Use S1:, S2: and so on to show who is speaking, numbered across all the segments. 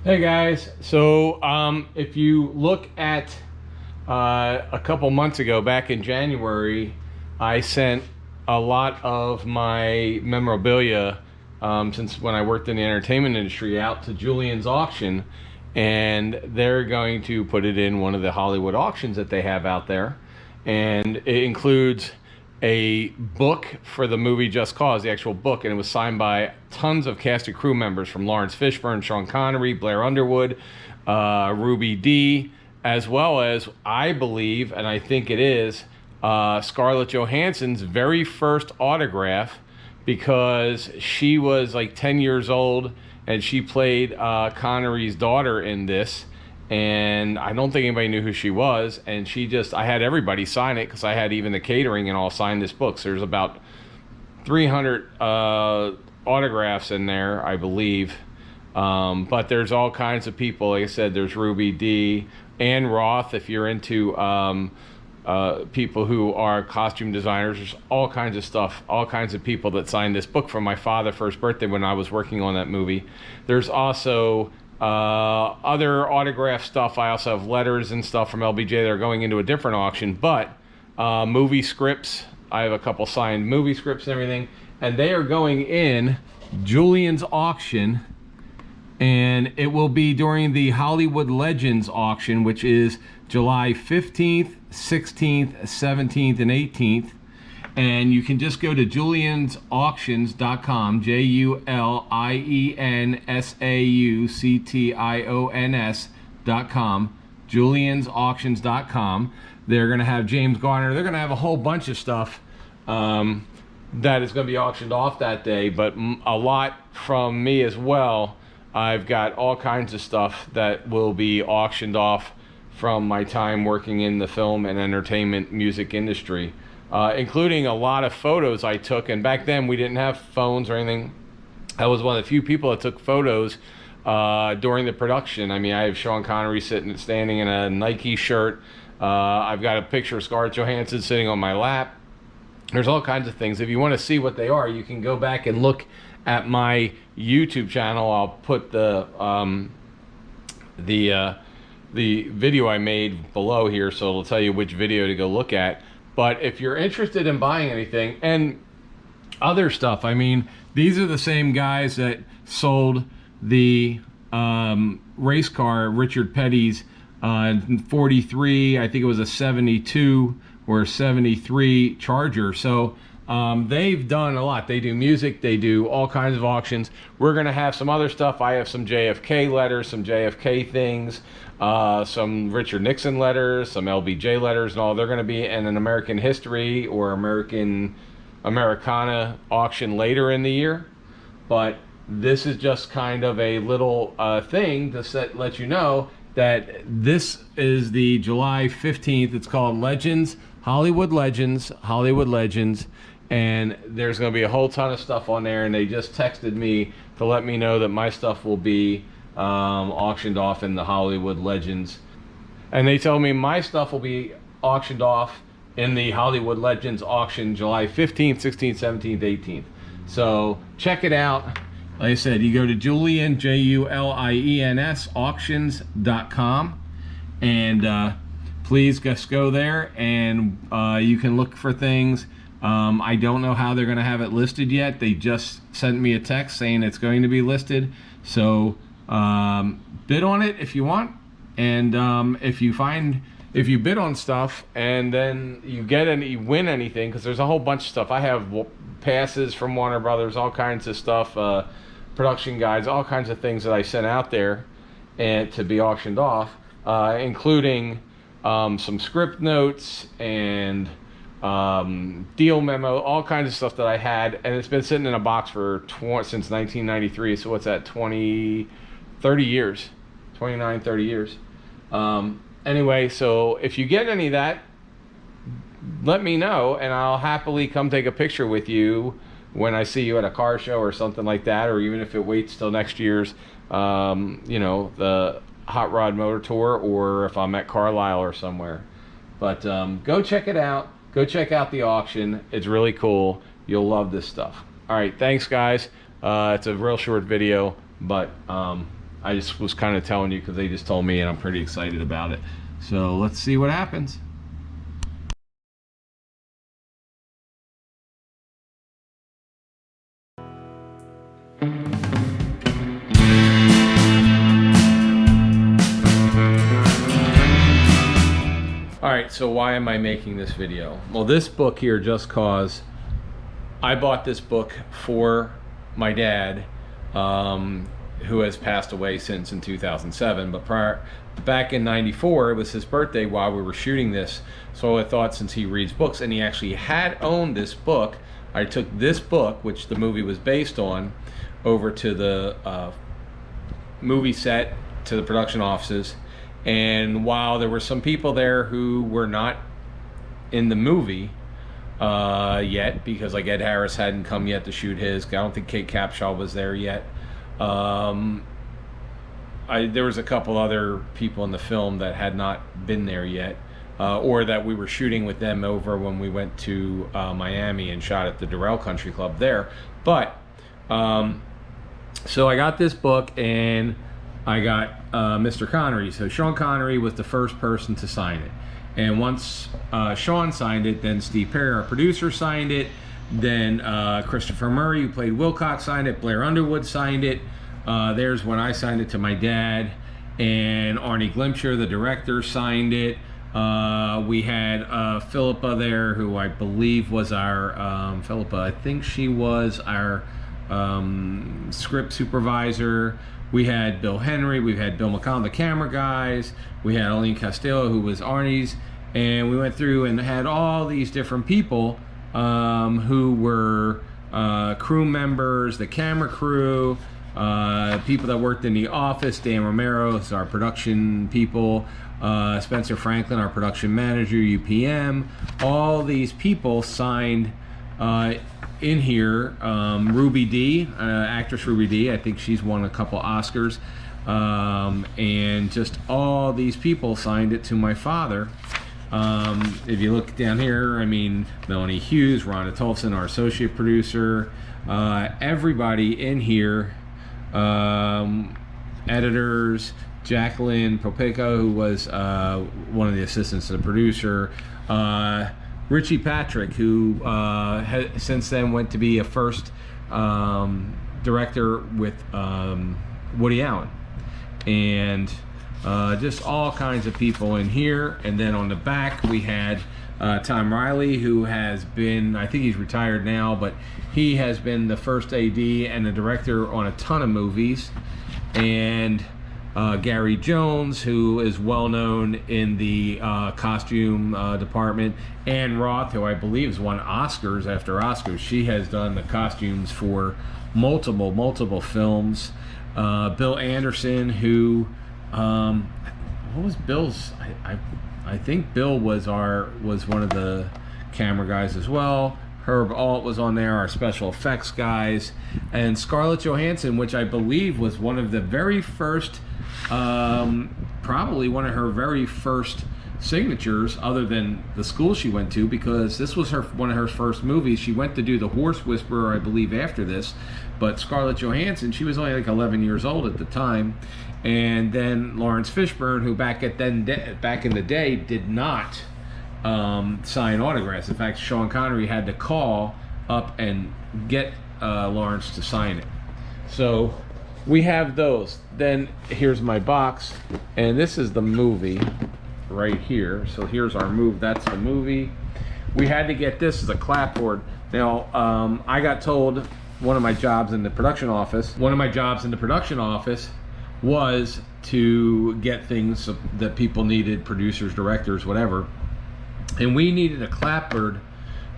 S1: Hey guys, so if you look at a couple months ago, back in January, I sent a lot of my memorabilia since when I worked in the entertainment industry out to Julian's auction, and they're going to put it in one of the Hollywood auctions that they have out there, and it includes a book for the movie Just Cause, the actual book, and it was signed by tons of cast and crew members from Lawrence Fishburne, Sean Connery, Blair Underwood, Ruby Dee, as well as, I believe, and I think it is, Scarlett Johansson's very first autograph, because she was like 10 years old and she played Connery's daughter in this, and I don't think anybody knew who she was, and I had everybody sign it, because I had even the catering and all sign this book. So there's about 300 autographs in there, I believe, but there's all kinds of people. Like I said, there's Ruby Dee, Ann Roth, if you're into people who are costume designers. There's all kinds of stuff, all kinds of people that signed this book for my father for his birthday when I was working on that movie. There's also other autograph stuff. I also have letters and stuff from LBJ that are going into a different auction, but movie scripts. I have a couple signed movie scripts and everything, and they are going in Julian's auction, and it will be during the Hollywood Legends auction, which is July 15th, 16th, 17th, and 18th. And you can just go to juliansauctions.com, JuliansAuctions.com, juliansauctions.com. They're going to have James Garner. They're going to have a whole bunch of stuff that is going to be auctioned off that day, but a lot from me as well. I've got all kinds of stuff that will be auctioned off from my time working in the film and entertainment music industry. Including a lot of photos I took, and back then we didn't have phones or anything. I was one of the few people that took photos during the production. I mean, I have Sean Connery standing in a Nike shirt. I've got a picture of Scarlett Johansson sitting on my lap. There's all kinds of things. If you want to see what they are, you can go back and look at my YouTube channel. I'll put the video I made below here, so it'll tell you which video to go look at. But if you're interested in buying anything and other stuff, I mean, these are the same guys that sold the race car, Richard Petty's 43, I think it was a 72 or a 73 Charger. So they've done a lot. They do music, they do all kinds of auctions. We're going to have some other stuff. I have some JFK letters, some JFK things, some Richard Nixon letters, some LBJ letters and all. They're going to be in an American history or Americana auction later in the year. But this is just kind of a little thing to let you know that this is the July 15th. It's called Legends, Hollywood Legends, Hollywood Legends. And there's going to be a whole ton of stuff on there, and they just texted me to let me know that my stuff will be auctioned off in the Hollywood Legends. And they told me my stuff will be auctioned off in the Hollywood Legends auction July 15th, 16th, 17th, 18th. So check it out. Like I said, you go to Julian, Juliens auctions.com, and please just go there, and you can look for things. I don't know how they're going to have it listed yet. They just sent me a text saying it's going to be listed. So bid on it if you want, and if you bid on stuff and then you win anything, because there's a whole bunch of stuff. I have passes from Warner Brothers, all kinds of stuff, production guides, all kinds of things that I sent out there and to be auctioned off, including some script notes and deal memo, all kinds of stuff that I had, and it's been sitting in a box for since 1993. So what's that, 30 years, 29, 30 years. Anyway, so if you get any of that, let me know, and I'll happily come take a picture with you when I see you at a car show or something like that, or even if it waits till next year's, the Hot Rod Motor Tour, or if I'm at Carlisle or somewhere. But go check it out. Go check out the auction. It's really cool. You'll love this stuff. All right, thanks guys. It's a real short video, but I just was kind of telling you because they just told me, and I'm pretty excited about it. So let's see what happens. Alright, so why am I making this video? Well, this book here, Just Cause, I bought this book for my dad, who has passed away since in 2007, but back in 94, it was his birthday while we were shooting this, so I thought, since he reads books, and he actually had owned this book, I took this book, which the movie was based on, over to the movie set, to the production offices. And while there were some people there who were not in the movie yet, because like Ed Harris hadn't come yet to shoot his, I don't think Kate Capshaw was there yet. There was a couple other people in the film that had not been there yet, or that we were shooting with them over when we went to Miami and shot at the Durrell Country Club there. But so I got this book, and I got Mr. Connery. So Sean Connery was the first person to sign it. And once Sean signed it, then Steve Perry, our producer, signed it. Then Christopher Murray, who played Wilcox, signed it. Blair Underwood signed it. There's when I signed it to my dad. And Arnie Glimcher, the director, signed it. We had Philippa there, who I believe was our, Philippa, I think she was our script supervisor. We had Bill Henry, we had Bill McConnell, the camera guys, we had Aline Castillo, who was Arnie's, and we went through and had all these different people who were crew members, the camera crew, people that worked in the office. Dan Romero is our production people, Spencer Franklin, our production manager, UPM. All these people signed in here. Ruby Dee, actress Ruby Dee, I think she's won a couple Oscars, and just all these people signed it to my father. If you look down here, I mean, Melanie Hughes, Rhonda Tolson, our associate producer, everybody in here, editors, Jacqueline Popeco, who was one of the assistants to the producer, Richie Patrick, who since then went to be a first director with Woody Allen, and just all kinds of people in here. And then on the back we had Tom Riley, who has been, I think he's retired now, but he has been the first AD and the director on a ton of movies. And Gary Jones, who is well known in the costume department. Ann Roth, who I believe has won Oscars after Oscars. She has done the costumes for multiple films. Bill Anderson, who what was Bill's? I think Bill was one of the camera guys as well. Herb Alt was on there, our special effects guys, and Scarlett Johansson, which I believe was one of the very first, probably one of her very first signatures, other than the school she went to, because this was one of her first movies. She went to do The Horse Whisperer, I believe, after this, but Scarlett Johansson, she was only like 11 years old at the time. And then Lawrence Fishburne, who back in the day did not sign autographs. In fact, Sean Connery had to call up and get Lawrence to sign it. So we have those. Then here's my box, and this is the movie right here. So here's our movie. That's the movie. We had to get this as a clapboard. Now I got told one of my jobs in the production office was to get things that people needed, producers, directors, whatever. And we needed a clapboard.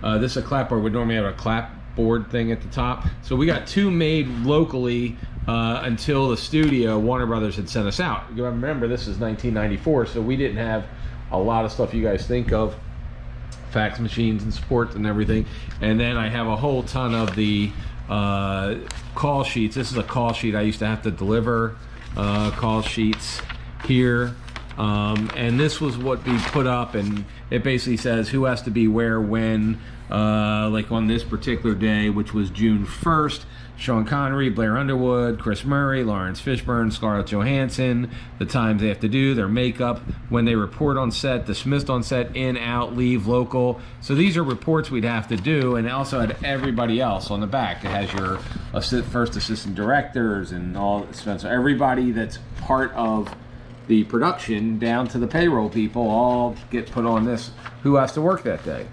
S1: This is a clapboard. We normally have a clapboard thing at the top. So we got two made locally until the studio, Warner Brothers, had sent us out. You remember, this is 1994, so we didn't have a lot of stuff you guys think of, fax machines and support and everything. And then I have a whole ton of the call sheets. This is a call sheet I used to have to deliver. Call sheets here, and this was what we put up, and it basically says who has to be where, when, Like on this particular day, which was June 1st, Sean Connery, Blair Underwood, Chris Murray, Lawrence Fishburne, Scarlett Johansson, the times they have to do, their makeup, when they report on set, dismissed on set, in, out, leave, local. So these are reports we'd have to do, and it also had everybody else on the back. It has your first assistant directors and all, so everybody that's part of the production down to the payroll people all get put on this, who has to work that day.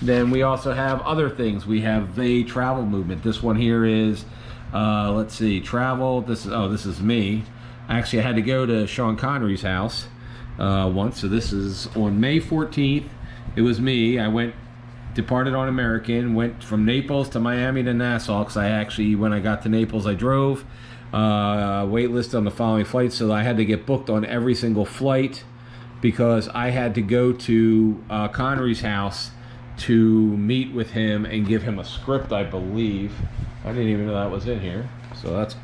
S1: Then we also have other things. We have the travel movement. This one here is, let's see, travel. This is me. Actually, I had to go to Sean Connery's house once. So this is on May 14th. It was me. I departed on American, went from Naples to Miami to Nassau, because when I got to Naples, I drove, waitlist on the following flights, so I had to get booked on every single flight, because I had to go to Connery's house to meet with him and give him a script, I believe. I didn't even know that was in here. So that's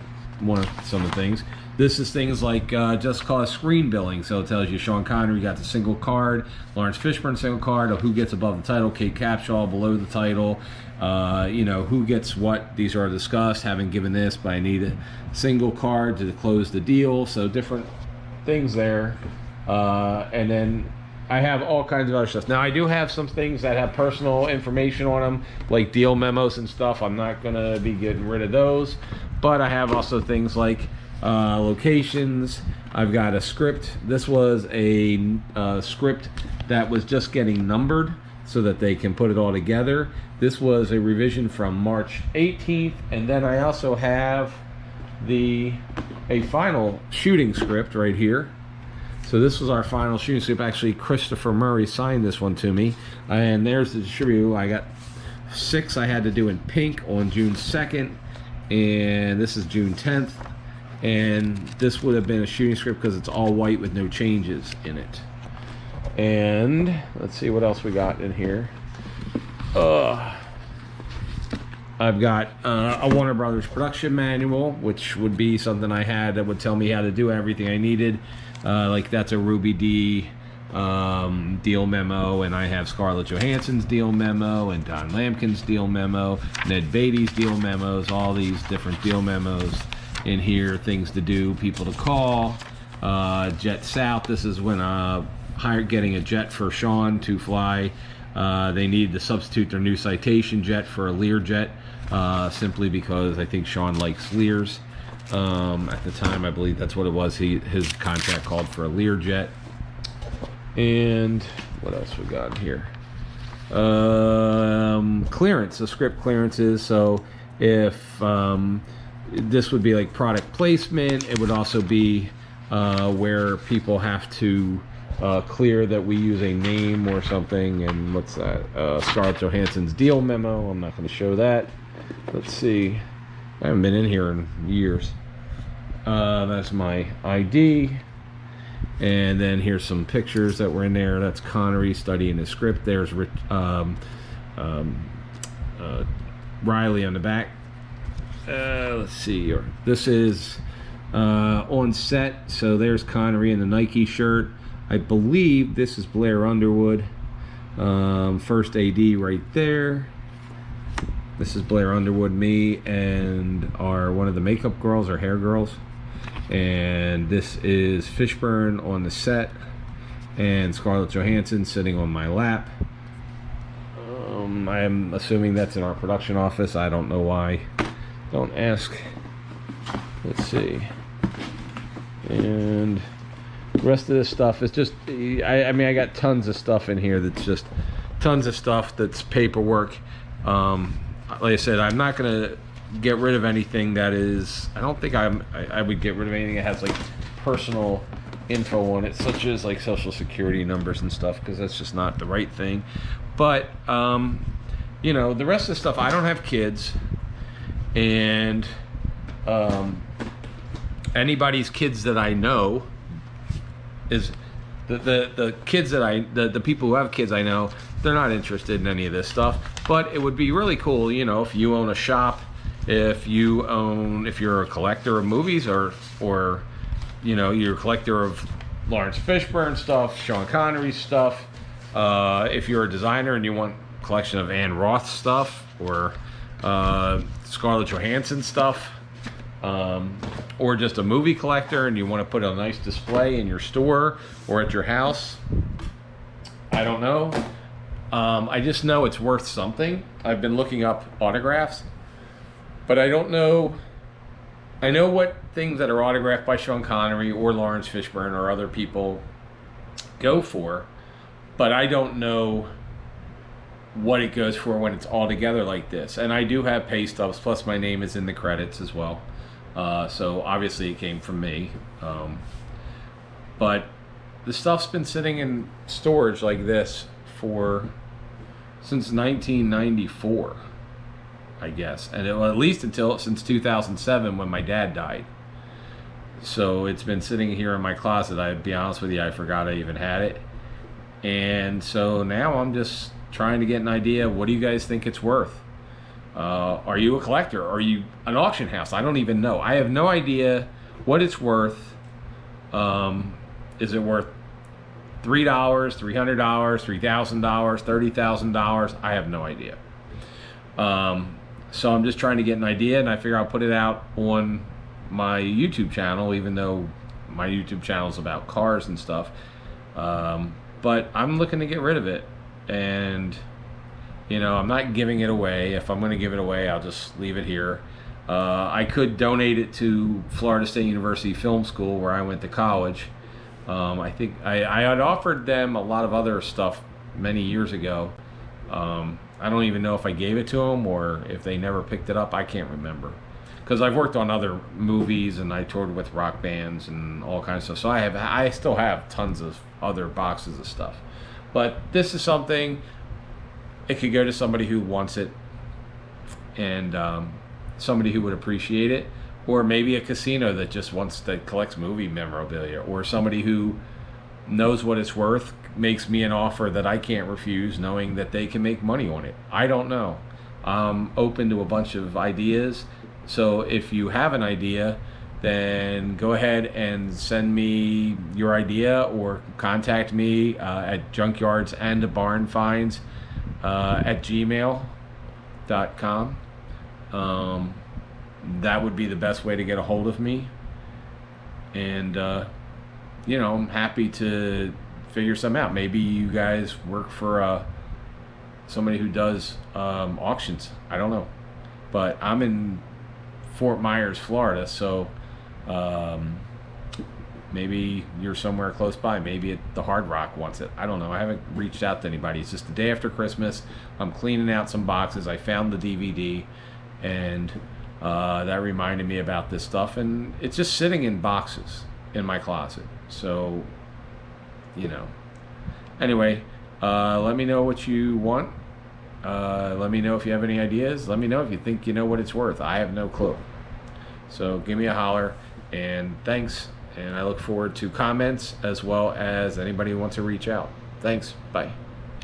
S1: some of the things. This is things like just cause screen billing. So it tells you Sean Connery got the single card, Lawrence Fishburne single card, of who gets above the title, Kate Capshaw below the title, who gets what. These are discussed, haven't given this, but I need a single card to close the deal. So different things there. And then I have all kinds of other stuff. Now I do have some things that have personal information on them, like deal memos and stuff. I'm not gonna be getting rid of those, but I have also things like locations. I've got a script. This was a script that was just getting numbered so that they can put it all together. This was a revision from March 18th, and then I also have a final shooting script right here. So this was our final shooting script. Actually, Christopher Murray signed this one to me. And there's the distributor. I got 6 I had to do in pink on June 2nd. And this is June 10th. And this would have been a shooting script because it's all white with no changes in it. And let's see what else we got in here. I've got a Warner Brothers production manual, which would be something I had that would tell me how to do everything I needed. Like that's a Ruby D deal memo, and I have Scarlett Johansson's deal memo, and Don Lampkin's deal memo, Ned Beatty's deal memos, all these different deal memos in here, things to do, people to call. Jet South, this is when getting a jet for Sean to fly. They need to substitute their new Citation jet for a Lear jet, simply because I think Sean likes Lears. At the time, I believe that's what it was. His contract called for a Lear jet. And what else we got here? Clearance, the script clearances. So if this would be like product placement, it would also be where people have to clear that we use a name or something. And what's that? Scarlett Johansson's deal memo. I'm not going to show that. Let's see. I haven't been in here in years. That's my ID. And then here's some pictures that were in there. That's Connery studying the script. There's Riley on the back. Let's see. This is on set. So there's Connery in the Nike shirt. I believe this is Blair Underwood. First AD right there. This is Blair Underwood, me, and one of the makeup girls, or hair girls. And this is Fishburne on the set, and Scarlett Johansson sitting on my lap. I'm assuming that's in our production office. I don't know why. Don't ask. Let's see. And the rest of this stuff is just, I mean, I got tons of stuff in here that's just tons of stuff that's paperwork. Like I said, I'm not gonna get rid of anything that is, I don't think I would get rid of anything that has like personal info on it, such as like social security numbers and stuff, because that's just not the right thing. But you know, the rest of the stuff, I don't have kids, and anybody's kids that I know is the kids that the people who have kids I know, they're not interested in any of this stuff. But it would be really cool, you know, if you own a shop, if you're a collector of movies, or you know, you're a collector of Lawrence Fishburne stuff, Sean Connery stuff, if you're a designer and you want collection of Anne Roth stuff, or Scarlett Johansson stuff, or just a movie collector and you want to put a nice display in your store or at your house, I don't know. I just know it's worth something. I've been looking up autographs, but I don't know. I know what things that are autographed by Sean Connery or Lawrence Fishburne or other people go for, but I don't know what it goes for when it's all together like this. And I do have pay stubs, plus my name is in the credits as well. So obviously it came from me. But the stuff's been sitting in storage like this since 1994, I guess. And at least since 2007 when my dad died. So it's been sitting here in my closet. I'd be honest with you, I forgot I even had it. And so now I'm just trying to get an idea. What do you guys think it's worth? Are you a collector? Are you an auction house? I don't even know. I have no idea what it's worth. Is it worth $3, $300, $3,000, $30,000? I have no idea. So I'm just trying to get an idea, and I figure I'll put it out on my YouTube channel, even though my YouTube channel is about cars and stuff. But I'm looking to get rid of it, and you know, I'm not giving it away. If I'm going to give it away, I'll just leave it here. I could donate it to Florida State University Film School, where I went to college. I think I had offered them a lot of other stuff many years ago. I don't even know if I gave it to them or if they never picked it up. I can't remember, because I've worked on other movies and I toured with rock bands and all kinds of stuff. So I still have tons of other boxes of stuff. But this is something, it could go to somebody who wants it, and somebody who would appreciate it, or maybe a casino that collects movie memorabilia, or somebody who knows what it's worth, makes me an offer that I can't refuse, knowing that they can make money on it. I don't know. I'm open to a bunch of ideas. So if you have an idea, then go ahead and send me your idea, or contact me at Junkyards and Barn Finds at gmail.com. That would be the best way to get a hold of me. And you know, I'm happy to figure something out. Maybe you guys work for somebody who does auctions. I don't know. But I'm in Fort Myers, Florida, so maybe you're somewhere close by. Maybe the Hard Rock wants it. I don't know. I haven't reached out to anybody. It's just the day after Christmas. I'm cleaning out some boxes. I found the DVD, and that reminded me about this stuff. And it's just sitting in boxes in my closet. So, you know. Anyway, let me know what you want. Let me know if you have any ideas. Let me know if you think you know what it's worth. I have no clue. So give me a holler, and thanks. And I look forward to comments, as well as anybody who wants to reach out. Thanks. Bye.